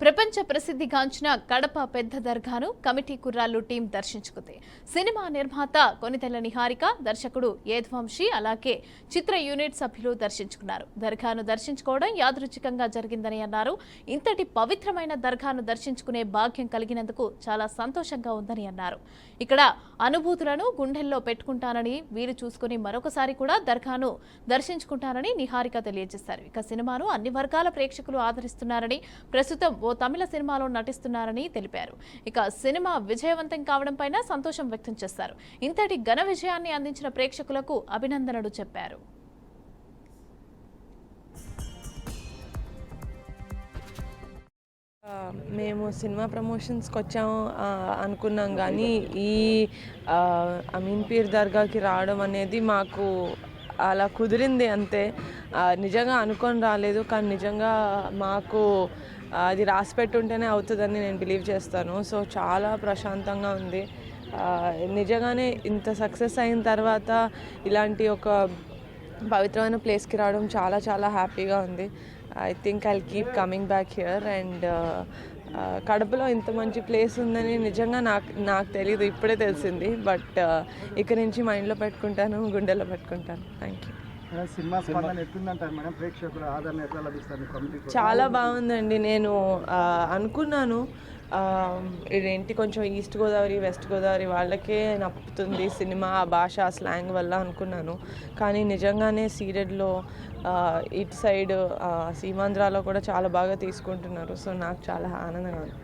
ప్రపంచ ప్రసిద్ధిగాంచిన కడప పెద్ద దర్గాను కమిటీ కుర్రాళ్ళు టీం దర్శించుకుంది. సినిమా నిర్మాత కొనితెల్ల నిహారిక, దర్శకుడు ఏద్వంశీ అలాగే చిత్ర యూనిట్ సభ్యులు దర్శించుకున్నారు. దర్గాను దర్శించుకోవడం యాదృచ్ఛికంగా జరిగిందని అన్నారు. ఇంతటి పవిత్రమైన దర్గాను దర్శించుకునే భాగ్యం కలిగినందుకు చాలా సంతోషంగా ఉందని అన్నారు. ఇక్కడ అనుభూతులను గుండెల్లో పెట్టుకుంటానని, వీలు చూసుకుని మరొకసారి కూడా దర్గాను దర్శించుకుంటానని నిహారిక తెలియజేశారు. ఇక సినిమాను అన్ని వర్గాల ప్రేక్షకులు ఆదరిస్తున్నారని, ప్రస్తుతం ఓ తమిళ సినిమాలో నటిస్తున్నారని తెలిపారు. ఇక సినిమా విజయవంతం కావడం పైన సంతోషం వ్యక్తం చేశారు. ఇంతటి ఘన విజయాన్ని అందించిన ప్రేక్షకులకు అభినందనలు చెప్పారు. మేము సినిమా ప్రమోషన్స్కి వచ్చాము అనుకున్నాం, కానీ ఈ అమీన్పీర్ దర్గాకి రావడం అనేది మాకు అలా కుదిరింది అంతే. నిజంగా అనుకొని రాలేదు, కానీ నిజంగా మాకు అది రాసిపెట్టి ఉంటేనే అవుతుందని నేను బిలీవ్ చేస్తాను. సో చాలా ప్రశాంతంగా ఉంది. నిజంగానే ఇంత సక్సెస్ అయిన తర్వాత ఇలాంటి ఒక పవిత్రమైన ప్లేస్కి రావడం చాలా చాలా హ్యాపీగా ఉంది. I think I'll keep coming back here. And కడపలో ఇంత మంచి ప్లేస్ ఉందని నిజంగా నాకు తెలీదు, ఇప్పుడే తెలిసింది. బట్ ఇక నుంచి మైండ్లో పెట్టుకుంటాను, గుండెల్లో పెట్టుకుంటాను. Thank you. చాలా బాగుందండి. నేను అనుకున్నాను ఇదేంటి కొంచెం ఈస్ట్ గోదావరి వెస్ట్ గోదావరి వాళ్ళకే నప్పుతుంది సినిమా, ఆ భాష ఆ స్లాంగ్ వల్ల అనుకున్నాను. కానీ నిజంగానే సీడెడ్లో ఇటు సైడ్ సీమాంధ్రాలో కూడా చాలా బాగా తీసుకుంటున్నారు. సో నాకు చాలా ఆనందంగా ఉంది.